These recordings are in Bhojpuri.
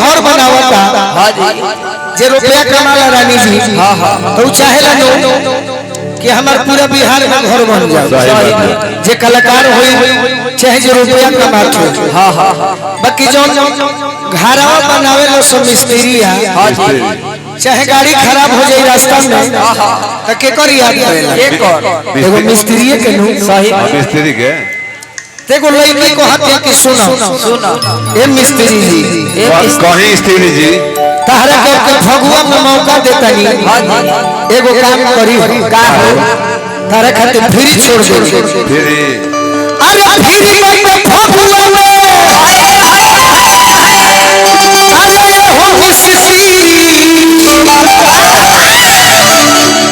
घर बनावता हां जी जे रुपया कमाला रानी जी हां हां तो चाहेला नो कि हमार पूरा बिहार में घर बन जाए जे कलाकार होई चाहे जो रुपया कमाते हां हां बाकी जो घरवा बनावे लो सब मिस्त्री हां जी चाहे गाड़ी खराब हो जाए रास्ता में तो के कर याद करेला एगो मिस्त्री के नु सही मिस्त्री के देखो लड़की को हाथ के सुनो सुनो ए मिस्त्री जी कहीं स्त्री जी तारा के भगवान में मौका देता नहीं एगो काम करी का हो तारा खातिर फ्री छोड़ दे फ्री अरे फ्री में भगवान में अरे हो मिस्त्री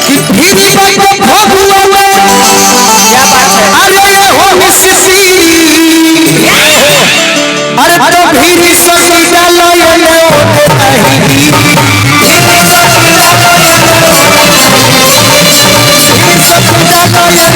कि फ्री में भगवान में क्या बात है अरे हो मिस्त्री अरे तो भीरी सखी डालो ये नहीं अरे की भीरी सखी डालो ये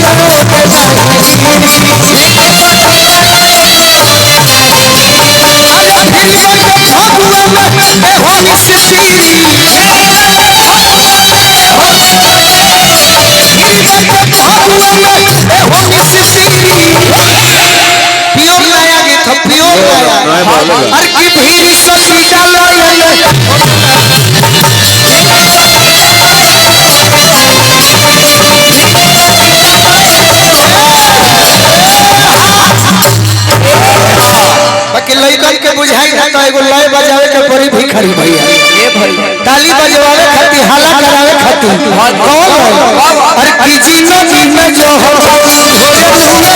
बाकी लइकन के बुझाई ना तो एगो लय बजावे के परी भिखारी भैया ए भैया ताली बजवावे खातिर हाला करावे खातिर कौन अरे की जिंदगी में जो हो अरे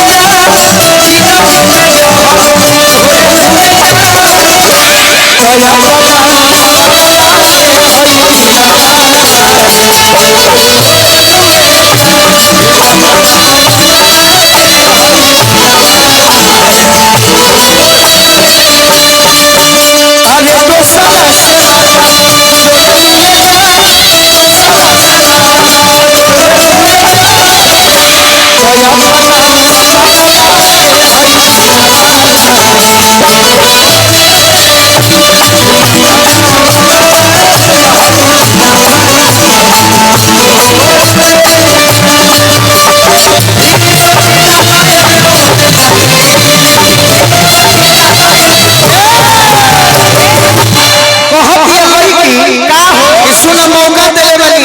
तो सुन मौका दे बनी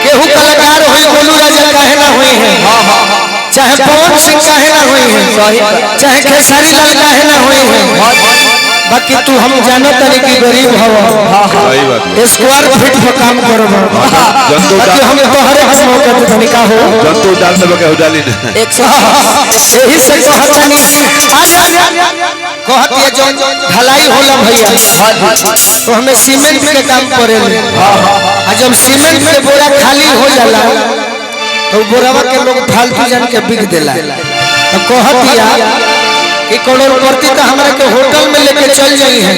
केहू कलाकार होई गोलू राजा काहे ना होई है चाहे पवन सिंह काहे ना होई है चाहे खेसारी लाल काहे ना होई है बाकी तू हम जानो तनी की गरीब हवा सही बात स्क्वायर फीट पे काम करब बाकी हम तोहरे हम मौका दे तनी का हो जंतु डाल सब के उडाली ने यही से कहतनी आजा कहत ये जो ढलाई होला भैया तो हमें सीमेंट के काम करेले आ जब सीमेंट के बोरा खाली हो जाला तो बोरावा के लोग फालतू जान के बिक देला तो कहतिया कि करोड़पति तो हमरा के होटल में लेके चल जाई है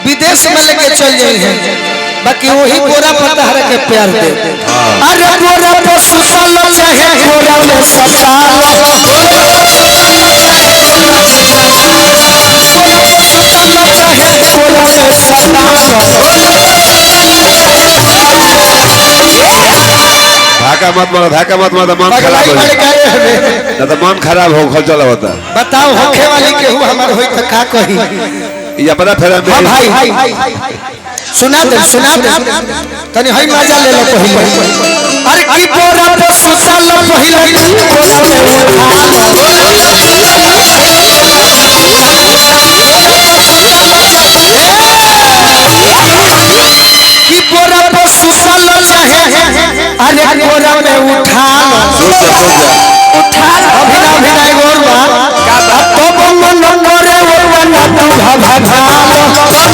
विदेश में लेके चल जाई है बाकी वही बोरा पर तहरा के प्यार दे अरे बोरा पर सुतल चाहे बोरा में सताल धाका मत मारो मन खराब हो जाए ना तो मन खराब हो खल चला होता बताओ होखे वाली केहू हमर होई त का कही ये अपना फेरा में भाई सुना दे तनी हई मजा ले लो पहिले अरे की बोरा पे सुतल पहिले बोरा में की बोरा पे सुतल चाहे अरे बोरा में उठा अभिनय गोरबा तो मन करे वो बना तू भभा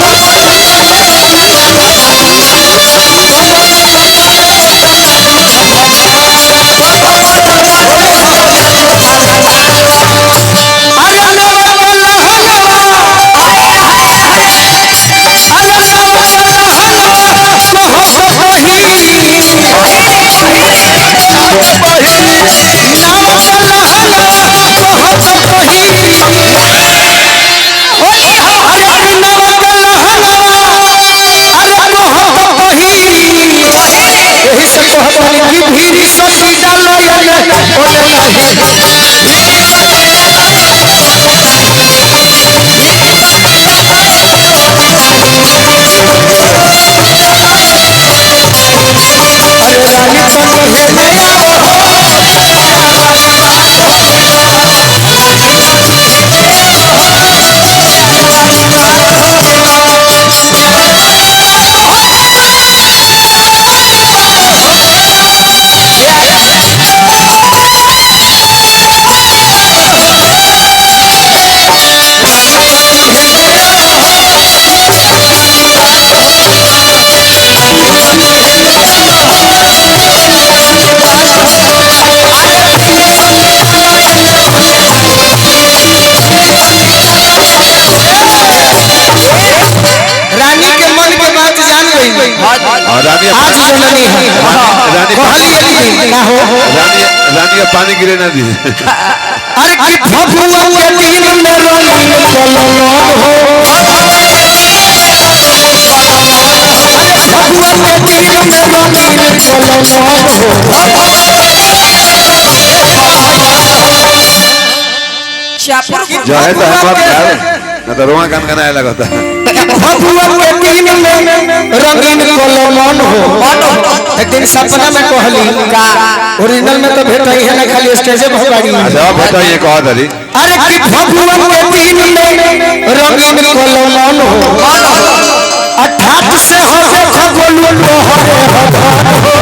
क्या हो रानी रानी अब पानी गिरे ना दी अरे कि फगुआ के दिन में रंगीन कलमन हो फगुआ के दिन में रंगीन कलमन हो जो है तो हम आप यार ना तो रोआ कान कनाए लगता फगुआ के दिन में रंगीन कलमन हो एक दिन सपना में कहली का ओरिजिनल में तो भेट ही है ना खाली स्टेजे पर गाड़ी अच्छा आप बताइए कहा दरी अरे कि फगुआ के दिन में रंगीन कलमन हो 28 से हो देखो गोलू लोहरे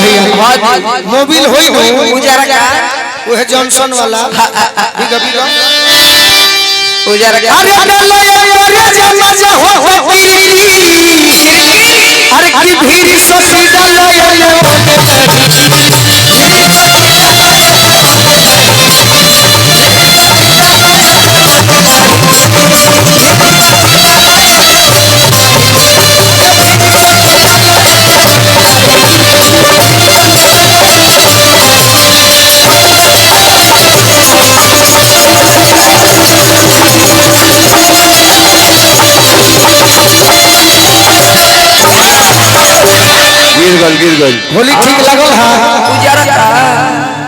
मोबिल होई उजारा का ओहे जॉनसन वाला बिगा बिगा उजारा का अरे डलो करे जमा हो अरे की भीड़ ससी डलो गिर गल होली ठीक लागल हां उजारा